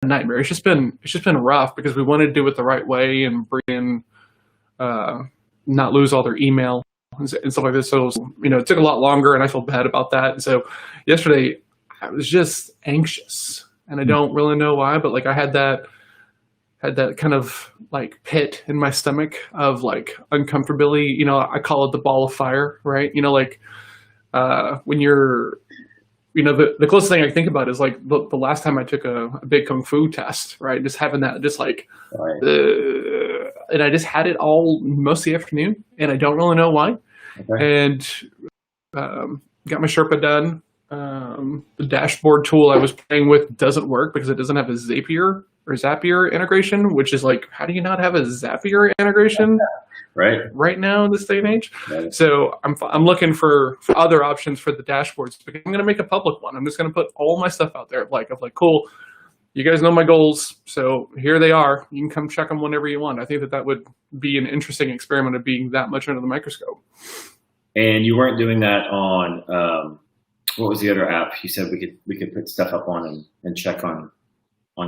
nightmare. It's just been rough because we wanted to do it the right way and bring in, not lose all their email and stuff like this. So, it took a lot longer and I feel bad about that. And so yesterday I was just anxious and I don't really know why, but like I had that kind of like pit in my stomach of like uncomfortability. I call it the ball of fire, right? When you're, the closest thing I think about is like the last time I took a big kung fu test, right? Just having that, just like, Right. and I just had it all most of the afternoon, and I don't really know why. Okay. And got my Sherpa done. The dashboard tool I was playing with doesn't work because it doesn't have a Zapier integration, which is like, how do you not have a Zapier integration right now in this day and age? Right. So I'm looking for other options for the dashboards because I'm going to make a public one. I'm just going to put all my stuff out there of like, cool, you guys know my goals, so here they are. You can come check them whenever you want. I think that would be an interesting experiment of being that much under the microscope. And you weren't doing that on what was the other app you said we could put stuff up on and check on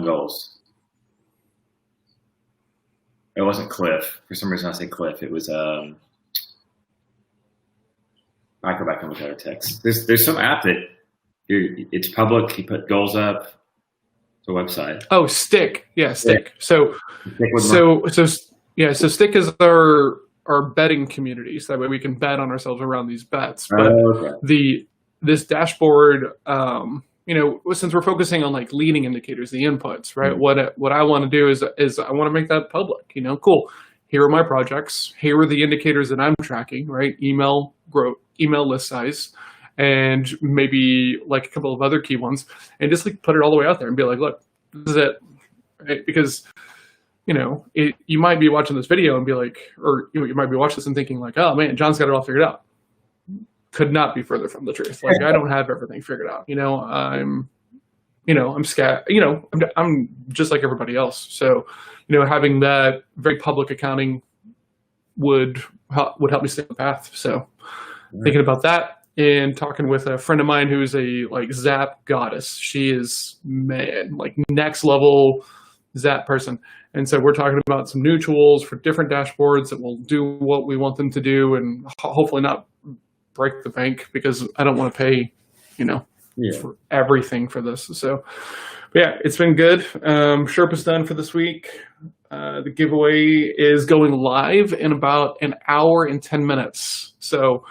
goals? It wasn't Cliff. For some reason I say Cliff. It was I go back and look at our text. There's some app that it's public. You put goals up. It's a website. Oh, Stick. Yeah, Stick. Yeah. So Stick is our betting community, so that way we can bet on ourselves around these bets. But Okay. this dashboard, since we're focusing on like leading indicators, the inputs, right? Mm-hmm. What I want to do is I want to make that public. Cool. Here are my projects. Here are the indicators that I'm tracking, right? Email growth, email list size, and maybe like a couple of other key ones, and just like put it all the way out there and be like, look, this is it, right? Because you might be watching this video and be like, or you might be watching this and thinking like, oh man, John's got it all figured out. Could not be further from the truth. Like I don't have everything figured out. I'm scat. I'm just like everybody else. So, having that very public accounting would help me stay on the path. So, thinking about that and talking with a friend of mine who's a like Zap goddess. She is like next level Zap person. And so we're talking about some new tools for different dashboards that will do what we want them to do and hopefully not break the bank because I don't want to pay, for everything for this. So, but yeah, it's been good. Sherpa's done for this week. The giveaway is going live in about an hour and 10 minutes. So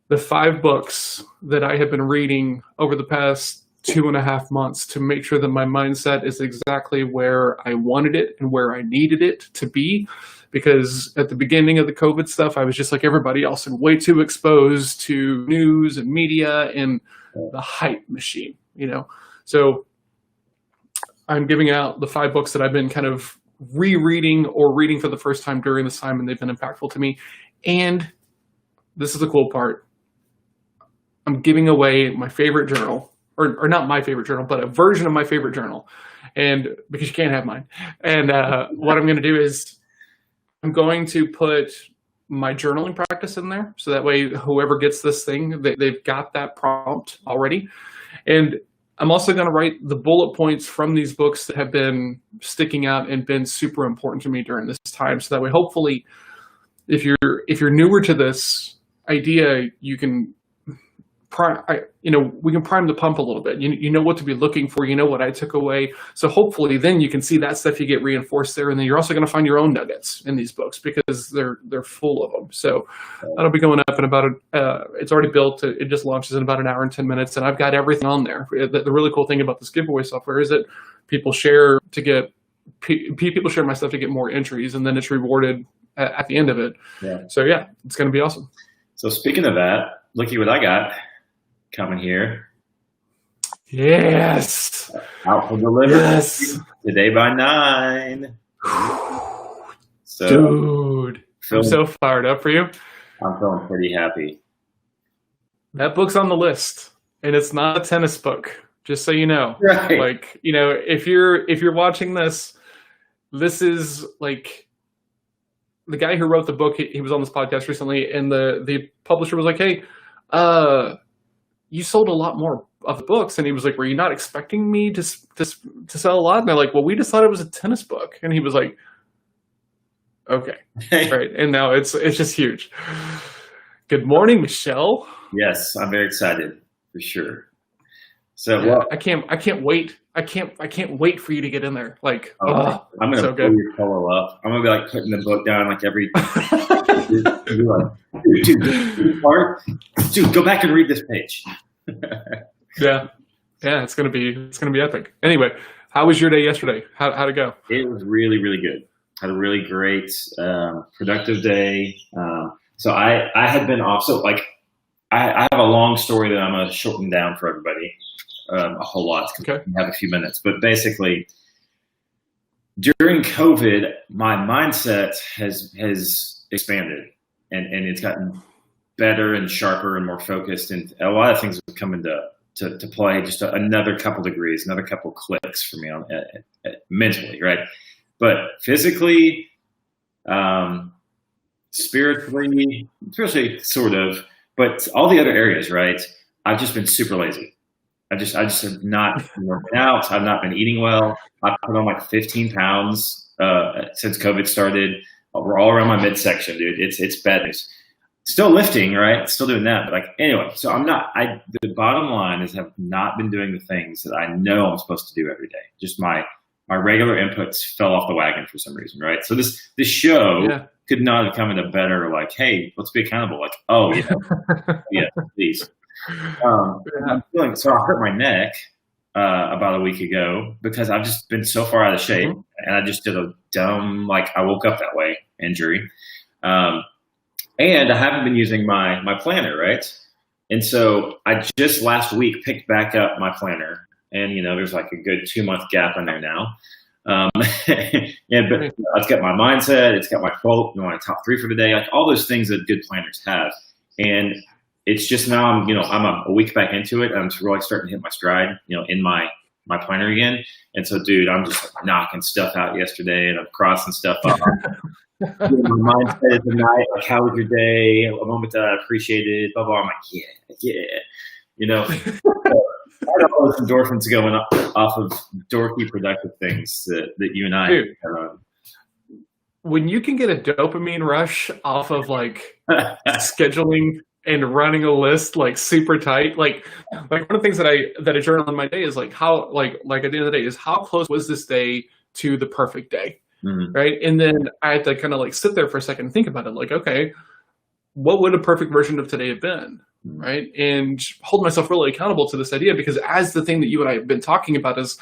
the 5 books that I have been reading over the past 2.5 months to make sure that my mindset is exactly where I wanted it and where I needed it to be. Because at the beginning of the COVID stuff, I was just like everybody else and way too exposed to news and media and the hype machine, So I'm giving out the 5 books that I've been kind of rereading or reading for the first time during this time, and they've been impactful to me. And this is the cool part. I'm giving away my favorite journal, or not my favorite journal, but a version of my favorite journal. And because you can't have mine. And what I'm going to do is I'm going to put my journaling practice in there. So that way, whoever gets this thing, they've got that prompt already. And I'm also going to write the bullet points from these books that have been sticking out and been super important to me during this time. So that way, hopefully, if you're newer to this idea, you can we can prime the pump a little bit. You know what to be looking for. You know what I took away. So hopefully then you can see that stuff, you get reinforced there. And then you're also going to find your own nuggets in these books because they're full of them. So that'll be going up in about it's already built. It just launches in about an hour and 10 minutes. And I've got everything on there. The really cool thing about this giveaway software is that people share my stuff to get more entries, and then it's rewarded at the end of it. Yeah. So yeah, it's going to be awesome. So speaking of that, looky what I got coming here. Yes. Out for delivery. Yes. Today by 9. So, dude, I'm so fired up for you. I'm feeling pretty happy. That book's on the list, and it's not a tennis book, just so you know. Right. Like, if you're watching this is like the guy who wrote the book. He was on this podcast recently, and the publisher was like, "Hey, you sold a lot more of the books, and he was like, "Were you not expecting me to sell a lot?" And they're like, "Well, we just thought it was a tennis book," and he was like, "Okay, right." And now it's just huge. Good morning, Michelle. Yes, I'm very excited for sure. So Yeah, I can't wait. I can't wait for you to get in there. Like, I'm gonna so pull your polo up. I'm gonna be like putting the book down like every. Dude, go back and read this page. Yeah, it's gonna be epic. Anyway, how was your day yesterday? How'd it go? It was really, really good. Had a really great, productive day. So I had been off. So like, I have a long story that I'm gonna shorten down for everybody. A whole lot. Okay. We have a few minutes, but basically, during COVID, my mindset has expanded and it's gotten better and sharper and more focused, and a lot of things have come into to play. Just another couple degrees, another couple clicks for me on mentally, right? But physically, spiritually, sort of, but all the other areas, right? I've just been super lazy. I just have not been working out. I've not been eating well. I've put on like 15 pounds since COVID started. We're all around my midsection, dude. It's bad news. Still lifting, right? Still doing that. But like, anyway, so the bottom line is I've not been doing the things that I know I'm supposed to do every day. Just my regular inputs fell off the wagon for some reason, right? So this show could not have come in a better, like, hey, let's be accountable. Like, oh yeah, yeah, please. So I hurt my neck about a week ago because I've just been so far out of shape, and I just did a dumb, like, I woke up that way injury, and I haven't been using my planner, right? And so I just last week picked back up my planner, and there's like a good 2-month gap in there now. Yeah, but it's got my mindset, it's got my quote, my top 3 for the day, like all those things that good planners have, and it's just now I'm a week back into it. And I'm really starting to hit my stride, in my planner again. And so, dude, I'm just like knocking stuff out yesterday, and I'm crossing stuff off. My mindset is tonight, like, how was your day? A moment that I appreciated, blah blah. I'm like, yeah. I had all those endorphins going off of dorky, productive things that you and I have on. When you can get a dopamine rush off of like scheduling and running a list like super tight, like one of the things that I journal in my day is like how like at the end of the day is how close was this day to the perfect day, right? And then I had to kind of like sit there for a second and think about it, like, okay, what would a perfect version of today have been, right? And hold myself really accountable to this idea, because as the thing that you and I have been talking about is,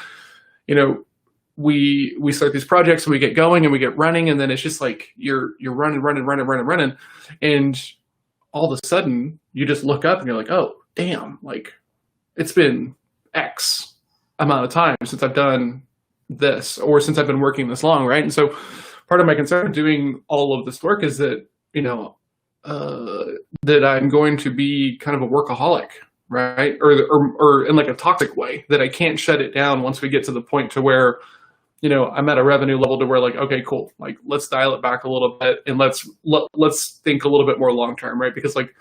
we start these projects and we get going and we get running, and then it's just like you're running, and all of a sudden you just look up and you're like, oh, damn, like it's been X amount of time since I've done this, or since I've been working this long, right? And so part of my concern of doing all of this work is that, that I'm going to be kind of a workaholic, right? Or in like a toxic way, that I can't shut it down once we get to the point to where, I'm at a revenue level to where like, okay, cool. Like, let's dial it back a little bit and let's think a little bit more long-term, right? Because like,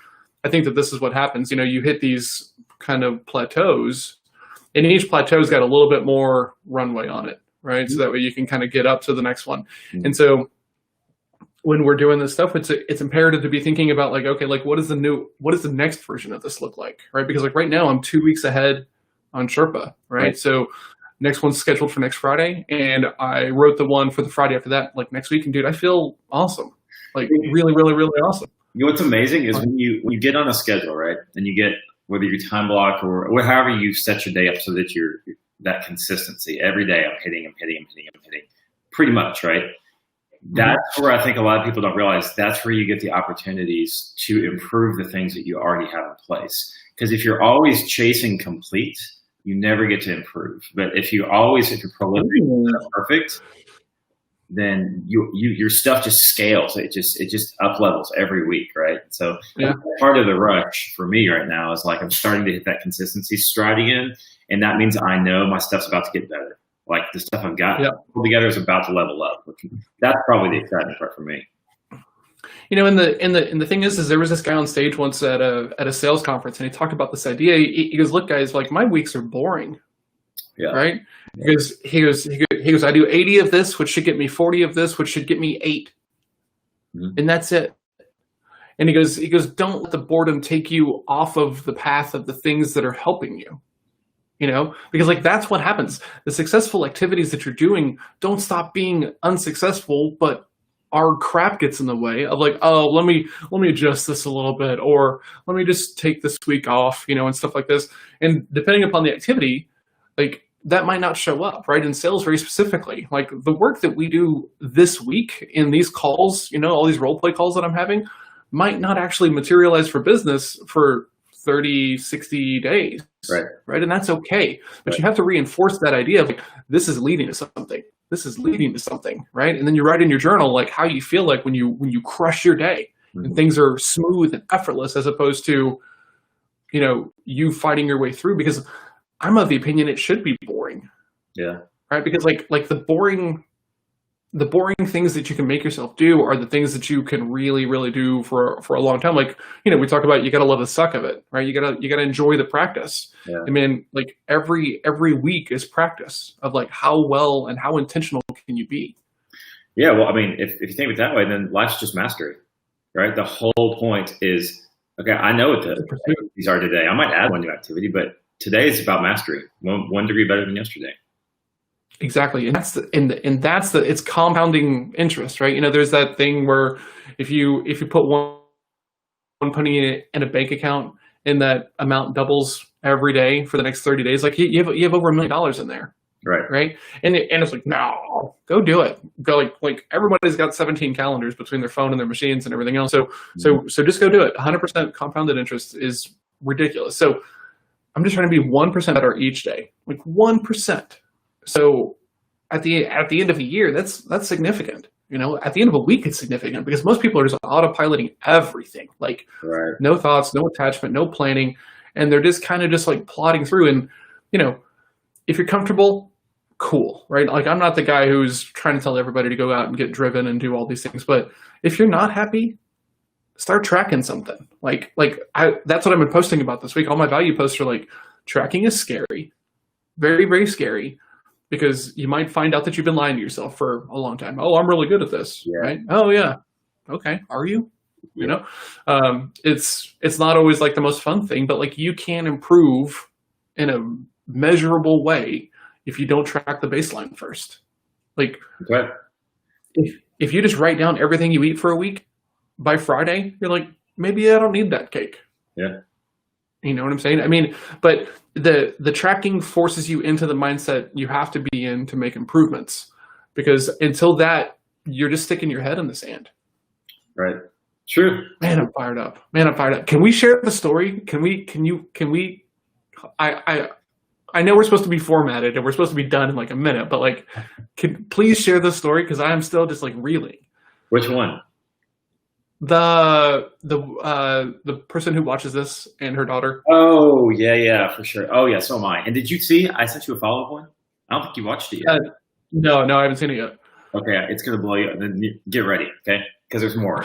I think that this is what happens. You hit these kind of plateaus, and each plateau's got a little bit more runway on it, right? So that way you can kind of get up to the next one. And so when we're doing this stuff, it's imperative to be thinking about like, okay, like what is the next version of this look like, right? Because like right now I'm 2 weeks ahead on Sherpa, right? So next one's scheduled for next Friday, and I wrote the one for the Friday after that, like next week. And dude, I feel awesome, like really, really, really awesome. What's amazing is when you get on a schedule, right, and you get whether you time block or however you set your day up so that you're that consistency every day. I'm hitting, pretty much, right? That's where I think a lot of people don't realize that's where you get the opportunities to improve the things that you already have in place. Because if you're always chasing complete, you never get to improve. But if you're prolific and perfect, then your stuff just scales. It just up levels every week, right? So part of the rush for me right now is like I'm starting to hit that consistency stride again, and that means I know my stuff's about to get better. Like the stuff I've got pulled together is about to level up. That's probably the exciting part for me. And the thing is there was this guy on stage once at a sales conference, and he talked about this idea. He goes, "Look, guys, like my weeks are boring." Yeah. Right? He goes, "I do 80 of this, which should get me 40 of this, which should get me 8. Mhm. And that's it." And he goes, "Don't let the boredom take you off of the path of the things that are helping you." Because like that's what happens. The successful activities that you're doing don't stop being unsuccessful, but our crap gets in the way of like, oh, let me adjust this a little bit, or let me just take this week off, and stuff like this. And depending upon the activity, like that might not show up, right? In sales, very specifically, like the work that we do this week in these calls, all these role play calls that I'm having might not actually materialize for business for 30, 60 days. Right. And that's okay. But you have to reinforce that idea of like, this is leading to something. This is leading to something. Right. And then you write in your journal, like how you feel like when you crush your day and things are smooth and effortless, as opposed to, you fighting your way through, because I'm of the opinion it should be boring. Yeah. Right. Because like the boring things that you can make yourself do are the things that you can really, really do for a long time. Like, we talk about, you got to love the suck of it, right? You got to enjoy the practice. Yeah. I mean, like every week is practice of like how well and how intentional can you be? Yeah. Well, I mean, if you think of it that way, then life's just mastery, right? The whole point is, okay, I know what the activities are today. I might add one new activity, but today is about mastery. One degree better than yesterday. Exactly. And that's it's compounding interest, right? There's that thing where if you put one penny in a bank account and that amount doubles every day for the next 30 days, like you have over $1 million in there. Right. And it's like, no, go do it. Go like everybody's got 17 calendars between their phone and their machines and everything else. So just go do it. 100% compounded interest is ridiculous. So I'm just trying to be 1% better each day, like 1%. So at the end of a year, that's significant. At the end of a week, it's significant because most people are just autopiloting everything, like no thoughts, no attachment, no planning, and they're just kind of just like plodding through. And if you're comfortable, cool, right? Like I'm not the guy who's trying to tell everybody to go out and get driven and do all these things, but if you're not happy, start tracking something. That's what I've been posting about this week. All my value posts are like, tracking is scary, very, very scary. Because you might find out that you've been lying to yourself for a long time. Oh, I'm really good at this, right? Oh, yeah. Okay, are you? It's not always like the most fun thing, but like you can improve in a measurable way if you don't track the baseline first. Like, if you just write down everything you eat for a week, by Friday, you're like, maybe I don't need that cake. Yeah. You know what I'm saying? I mean, but the tracking forces you into the mindset you have to be in to make improvements, because until that, you're just sticking your head in the sand. Right. True. Man, I'm fired up. Can we share the story? I know we're supposed to be formatted and we're supposed to be done in like a minute, but like, please share the story, because I am still just like reeling. Which one? The person who watches this and her daughter. Oh yeah, for sure. Oh yeah, so am I. And did you see? I sent you a follow-up one. I don't think you watched it yet. No, I haven't seen it yet. Okay, it's gonna blow you. Then get ready, okay? Because there's more.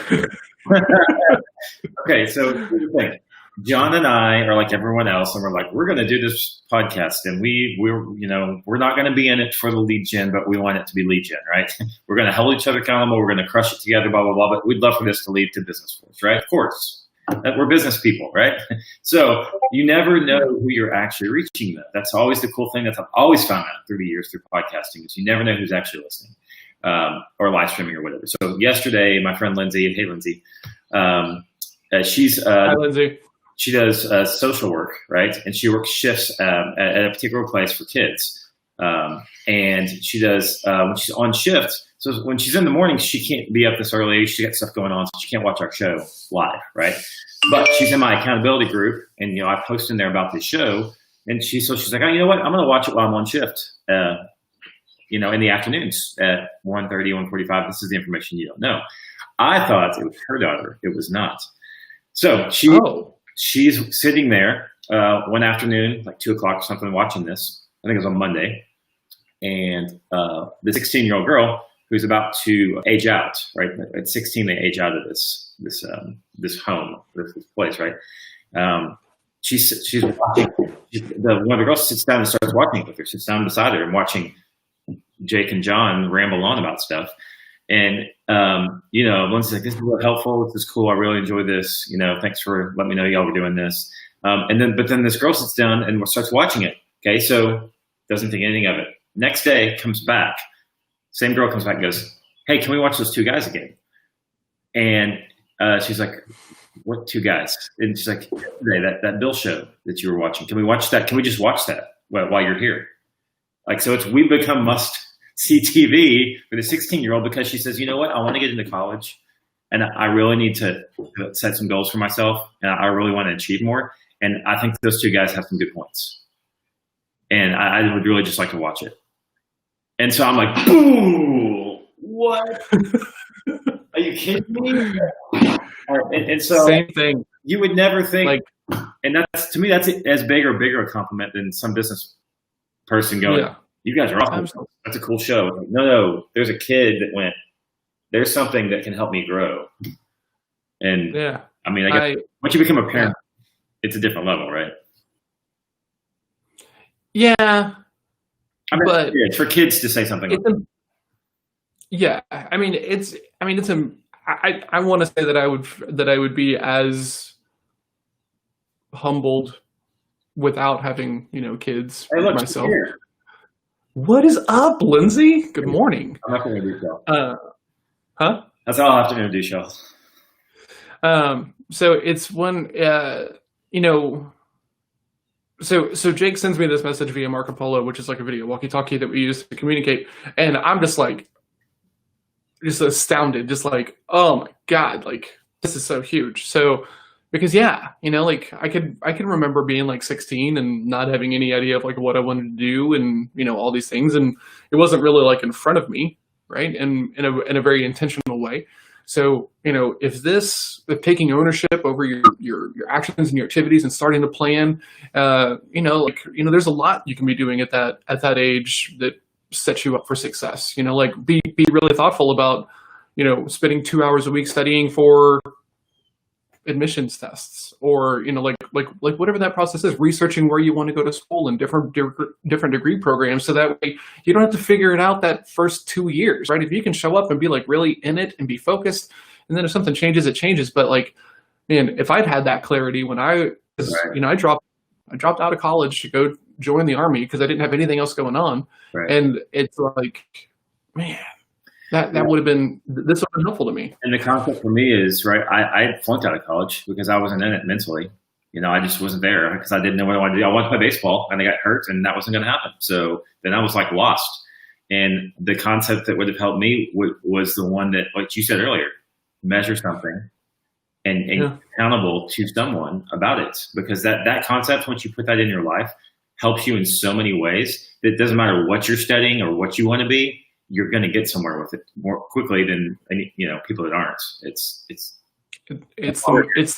Okay, so here's the thing. John and I are like everyone else, and we're like, we're going to do this podcast, and we're not going to be in it for the lead gen, but we want it to be lead gen, right? We're going to hold each other accountable. We're going to crush it together, blah, blah, blah. But we'd love for this to lead to business for us, right? Of course. We're business people, right? So you never know who you're actually reaching, though. That's always the cool thing that I've always found out through the years through podcasting, is you never know who's actually listening, or live streaming or whatever. So yesterday, my friend Lindsay, and hey, Lindsay, Hi, Lindsay. She does social work, right? And she works shifts at a particular place for kids. And she does, when she's on shift, so when she's in the morning, she can't be up this early. She got stuff going on, so she can't watch our show live, right? But she's in my accountability group, and I post in there about this show. And she's like, oh, you know what? I'm going to watch it while I'm on shift, in the afternoons at 1:30, 1:45. This is the information you don't know. I thought it was her daughter. It was not. So she's sitting there one afternoon, like 2 o'clock or something, watching this. I think it was on Monday. And the 16-year-old girl who's about to age out, right? At 16, they age out of this home, this place, right? She's watching. One of the girls sits down and starts watching it with her. Sits down beside her and watching Jake and John ramble on about stuff. And Lindsay's like, "This is really helpful. This is cool. I really enjoy this. Thanks for letting me know y'all were doing this." But then this girl sits down and starts watching it. Okay, so doesn't think anything of it. Next day comes back. Same girl comes back and goes, "Hey, can we watch those two guys again?" And she's like, "What two guys?" And she's like, that BIL show that you were watching. Can we watch that? Can we just watch that while you're here? Like, so we become must-see TV for the 16-year-old because she says, "You know what? I want to get into college, and I really need to set some goals for myself, and I really want to achieve more. And I think those two guys have some good points, and I would really just like to watch it." And so I'm like, "Boo! What? Are you kidding me?" And so same thing. You would never think, and that's, to me, that's as bigger a compliment than some business person going, "You guys are awesome. That's a cool show." Like, no, there's a kid that went, "There's something that can help me grow." And I mean, I guess once you become a parent, it's a different level, right? Yeah. I mean, but it's for kids to say something. I want to say that I would be as humbled without having, kids myself. Here. What is up, Lindsay? Good morning. I'm not going to do show. Huh? That's all I have to do show. So it's one, So Jake sends me this message via Marco Polo, which is like a video walkie-talkie that we use to communicate, and I'm just astounded, just like, oh my God, like this is so huge. So because I can remember being like 16 and not having any idea of like what I wanted to do and all these things, and it wasn't really like in front of me, right? And in a very intentional way. So, if taking ownership over your actions and your activities and starting to plan, there's a lot you can be doing at that age that sets you up for success. Be really thoughtful about, spending 2 hours a week studying for admissions tests, or like whatever that process is, researching where you want to go to school and different degree programs, so that way you don't have to figure it out that first 2 years, right? If you can show up and be like really in it and be focused, and then if something changes, it changes. But like, man, if I'd had that clarity when I dropped out of college to go join the Army because I didn't have anything else going on, and it's like, man, that would have been, this would have been helpful to me. And the concept for me is, right, I flunked out of college because I wasn't in it mentally. I just wasn't there because I didn't know what I wanted to do. I wanted to play baseball, and I got hurt, and that wasn't going to happen. So then I was like lost. And the concept that would have helped me was the one that, like you said earlier, measure something and be accountable to someone about it. Because that concept, once you put that in your life, helps you in so many ways that it doesn't matter what you're studying or what you want to be, you're going to get somewhere with it more quickly than people that aren't. It's the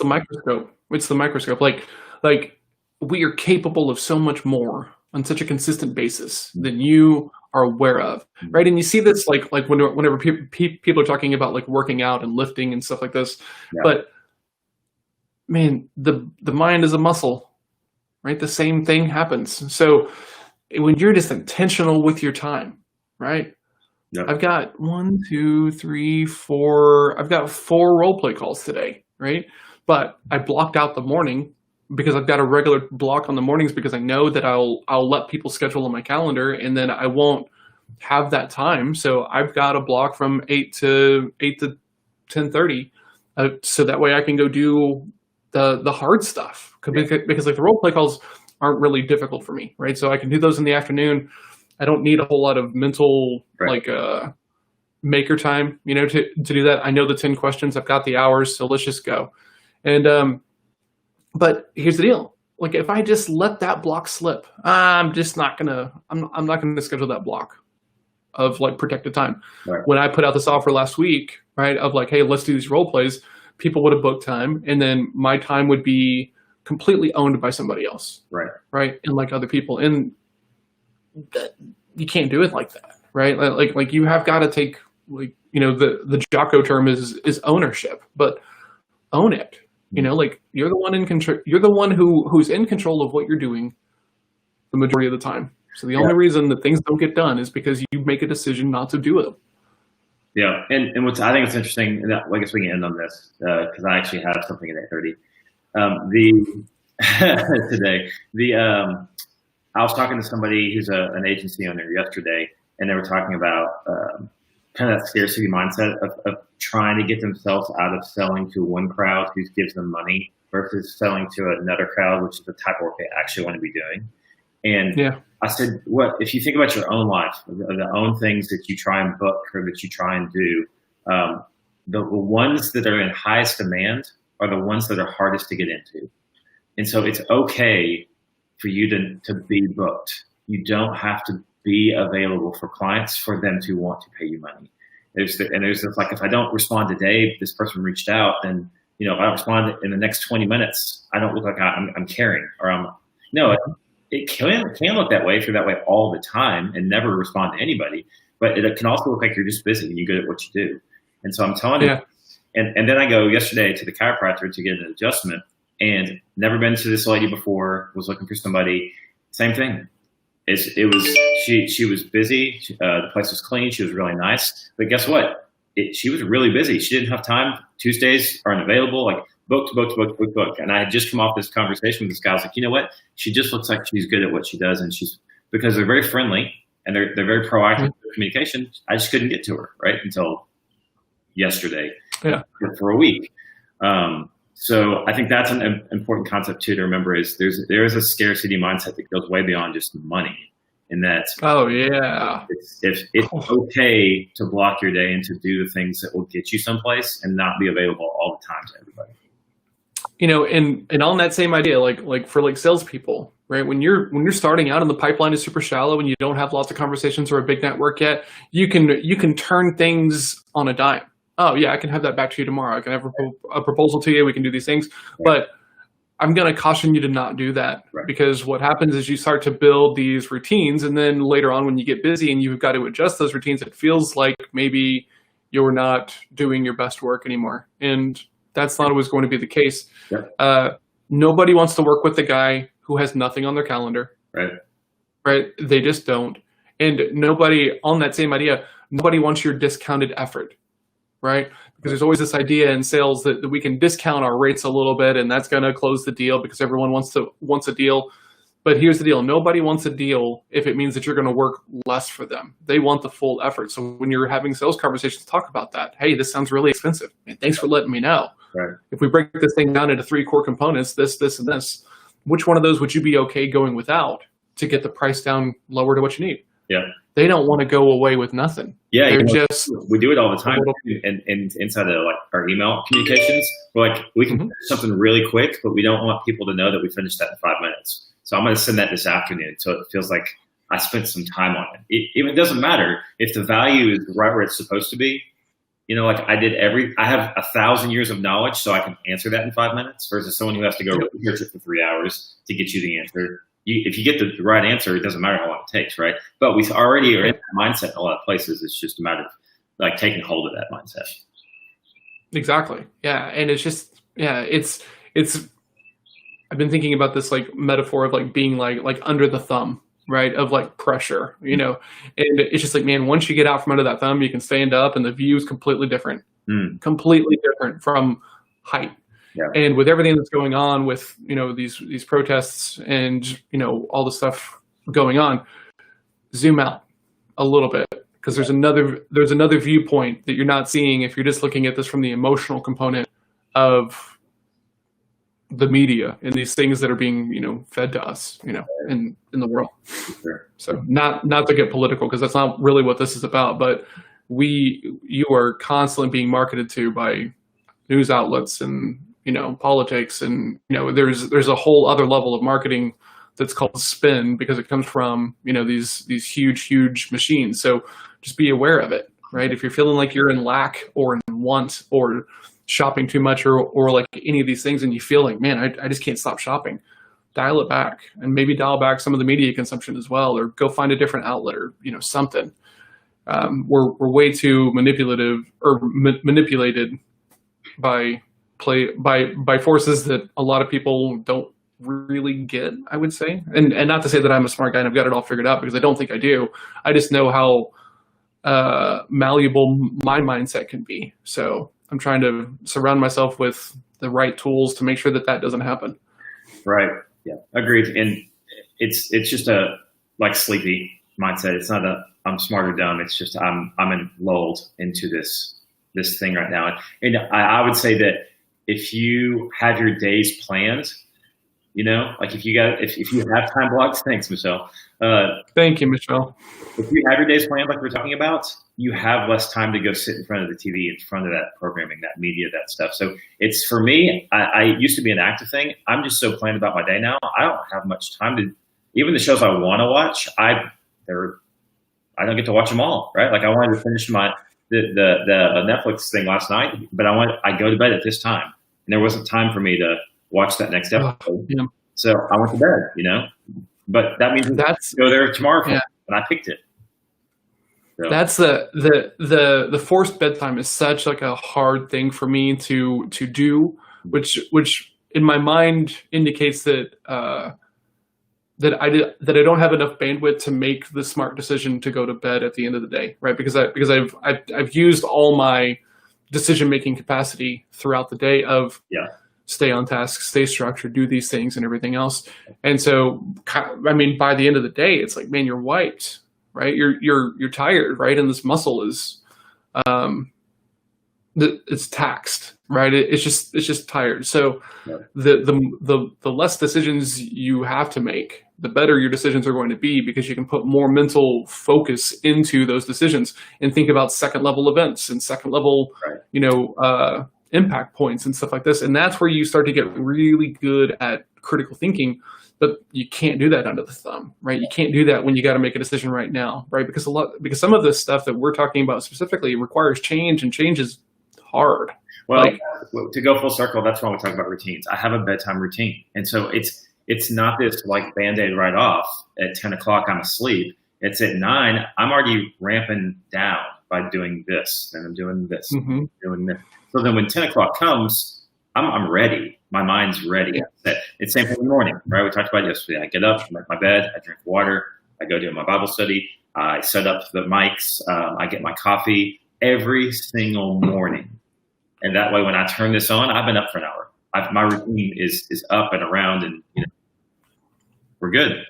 microscope. It's the microscope. Like we are capable of so much more on such a consistent basis than you are aware of, right? And you see this like whenever people are talking about like working out and lifting and stuff like this. Yeah. But man, the mind is a muscle, right? The same thing happens. So when you're just intentional with your time, right? Yep. I've got 4 role play calls today, right? But I blocked out the morning because I've got a regular block on the mornings because I know that I'll let people schedule on my calendar, and then I won't have that time. So I've got a block from 8 to 10:30, so that way I can go do the hard stuff because like the role play calls aren't really difficult for me, right? So I can do those in the afternoon. I don't need a whole lot of mental maker time, to do that. I know the 10 questions. I've got the hours, so let's just go. And but here's the deal: like if I just let that block slip, I'm not gonna schedule that block of like protected time. Right. When I put out this offer last week, right, of like, hey, let's do these role plays, people would have booked time, and then my time would be completely owned by somebody else, right, and like other people, and you can't do it like that, right? Like you have got to take like, the Jocko term is ownership, but own it. Like you're the one in control. You're the one who's in control of what you're doing the majority of the time. So the only reason that things don't get done is because you make a decision not to do them. Yeah, and I think it's interesting, and I guess we can end on this because I actually have something at 8:30. Today, I was talking to somebody who's an agency owner yesterday, and they were talking about kind of that scarcity mindset of trying to get themselves out of selling to one crowd who gives them money versus selling to another crowd, which is the type of work they actually want to be doing. And I said, what if you think about your own life, the own things that you try and book or that you try and do, the ones that are in highest demand are the ones that are hardest to get into. And so it's okay for you to be booked. You don't have to be available for clients for them to want to pay you money. There's this, like, if I don't respond today, this person reached out, then, if I don't respond in the next 20 minutes, I don't look like I'm caring, or it can look that way if you're that way all the time and never respond to anybody, but it can also look like you're just busy and you're good at what you do. And so I'm telling you, and then I go yesterday to the chiropractor to get an adjustment, and never been to this lady before, was looking for somebody. Same thing. She was busy. The place was clean. She was really nice. But guess what? She was really busy. She didn't have time. Tuesdays aren't available. Like booked. And I had just come off this conversation with this guy. I was like, you know what? She just looks like she's good at what she does, and because they're very friendly and they're very proactive with communication. I just couldn't get to her until yesterday for a week. So I think that's an important concept too to remember, is there is a scarcity mindset that goes way beyond just money. And that's it's okay to block your day and to do the things that will get you someplace and not be available all the time to everybody. And on that same idea, like for salespeople, right? When you're starting out and the pipeline is super shallow and you don't have lots of conversations or a big network yet, you can turn things on a dime. Oh yeah, I can have that back to you tomorrow. I can have a proposal to you. We can do these things, but I'm going to caution you to not do that, because what happens is you start to build these routines, and then later on when you get busy and you've got to adjust those routines, it feels like maybe you're not doing your best work anymore. And that's not always going to be the case. Nobody wants to work with the guy who has nothing on their calendar. Right? They just don't. And nobody, on that same idea, nobody wants your discounted effort. Right? Because there's always this idea in sales that we can discount our rates a little bit, and that's going to close the deal because everyone wants a deal. But here's the deal. Nobody wants a deal if it means that you're going to work less for them. They want the full effort. So when you're having sales conversations, talk about that. Hey, this sounds really expensive. And thanks for letting me know. If we break this thing down into 3 core components, this, and this, which one of those would you be okay going without to get the price down lower to what you need? They don't want to go away with nothing. They're just, we do it all the time, and inside of our email communications, we're like, we can do something really quick, but we don't want people to know that we finished that in 5 minutes. So I'm going to send that this afternoon, so it feels like I spent some time on it. It doesn't matter if the value is right where it's supposed to be. I have 1,000 years of knowledge, so I can answer that in 5 minutes, versus someone who has to go research it for 3 hours to get you the answer. If you get the right answer, it doesn't matter how long it takes, right? But we already are in that mindset in a lot of places. It's just a matter of taking hold of that mindset. Exactly. Yeah. And it's just, it's I've been thinking about this metaphor of being like under the thumb, right? Of pressure, and it's just man, once you get out from under that thumb, you can stand up and the view is completely different, completely different from height. And with everything that's going on with, these protests and, all the stuff going on, zoom out a little bit, because there's another viewpoint that you're not seeing if you're just looking at this from the emotional component of the media and these things that are being, fed to us, in the world. So not to get political, because that's not really what this is about, but you are constantly being marketed to by news outlets and, politics, and there's a whole other level of marketing that's called spin, because it comes from these huge machines. So just be aware of it, right? If you're feeling like you're in lack or in want or shopping too much or like any of these things, and you feel like, man, I just can't stop shopping, dial it back, and maybe dial back some of the media consumption as well, or go find a different outlet or something. we're way too manipulative or manipulated by forces that a lot of people don't really get, I would say. And not to say that I'm a smart guy and I've got it all figured out, because I don't think I do. I just know how malleable my mindset can be. So I'm trying to surround myself with the right tools to make sure that that doesn't happen. Right. Yeah. Agreed. And it's just a like sleepy mindset. It's not a I'm smart or dumb. It's just I'm lulled into this thing right now. And I would say that if you have your days planned, you know, like if you have time blocks, thanks, Michelle. Thank you, Michelle. If you have your days planned, like we're talking about, you have less time to go sit in front of the TV, in front of that programming, that media, that stuff. So it's, for me, I used to be an active thing. I'm just so planned about my day now. I don't have much time to, even the shows I want to watch, I don't get to watch them all, right? Like I wanted to finish the Netflix thing last night, but I go to bed at this time, and there wasn't time for me to watch that next episode. Yeah. So I went to bed, you know, but that means that's go there tomorrow, and I picked it. So. That's the forced bedtime is such like a hard thing for me to do, which in my mind indicates that that I don't have enough bandwidth to make the smart decision to go to bed at the end of the day, right? Because I've used all my decision making capacity throughout the day of stay on task, stay structured, do these things and everything else. And so, I mean, by the end of the day, it's like, man, you're wiped, right? You're tired, right? And this muscle is, it's taxed, right? It's just tired. So the less decisions you have to make, the better your decisions are going to be, because you can put more mental focus into those decisions and think about second level events and second level, impact points and stuff like this. And that's where you start to get really good at critical thinking, but you can't do that under the thumb, right? You can't do that when you got to make a decision right now, right? Because some of this stuff that we're talking about specifically requires change, and change is hard. Well, to go full circle, that's why we talk about routines. I have a bedtime routine. And so it's not this like Band-Aid right off at 10 o'clock, I'm asleep. It's at 9, I'm already ramping down by doing this, and I'm doing this, doing this. So then when 10 o'clock comes, I'm ready. My mind's ready. Yeah. It's same thing in the morning, right? We talked about it yesterday. I get up, I make my bed, I drink water, I go do my Bible study, I set up the mics, I get my coffee every single morning. And that way, when I turn this on, I've been up for an hour. My routine is up and around, and we're good.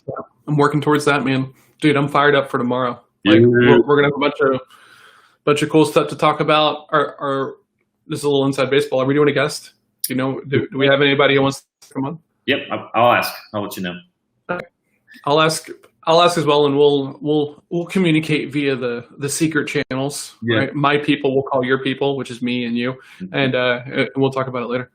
Yeah, I'm working towards that, man. Dude, I'm fired up for tomorrow. Like, we're gonna have a bunch of cool stuff to talk about. This is a little inside baseball. Are we doing a guest? Do we have anybody who wants to come on? Yep, I'll ask. I'll let you know. Okay. I'll ask as well, and we'll communicate via the secret channels. Yeah. Right? My people will call your people, which is me and you, and we'll talk about it later.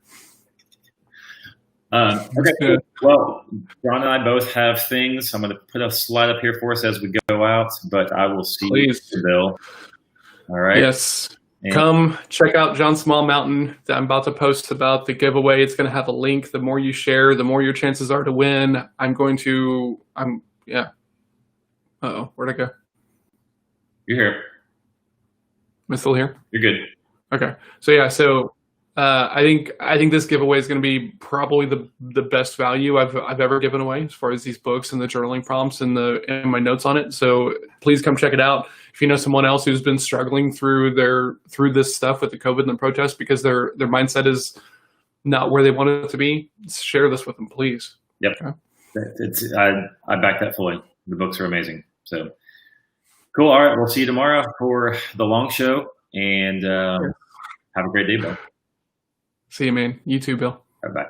Okay. Well, John and I both have things. I'm going to put a slide up here for us as we go out, but I will see you, Bill. All right. Yes. And come check out John Small Mountain. I'm about to post about the giveaway. It's going to have a link. The more you share, the more your chances are to win. Uh-oh, where'd I go? You're here. Am I still here? You're good. Okay. So I think this giveaway is going to be probably the best value I've ever given away, as far as these books and the journaling prompts and my notes on it. So please come check it out. If you know someone else who's been struggling through this stuff with the COVID and the protests because their mindset is not where they want it to be, share this with them, please. Yep. Okay. I back that fully. The books are amazing. So cool. All right. We'll see you tomorrow for the long show, and have a great day, Bill. See you, man. You too, Bill. All right, bye.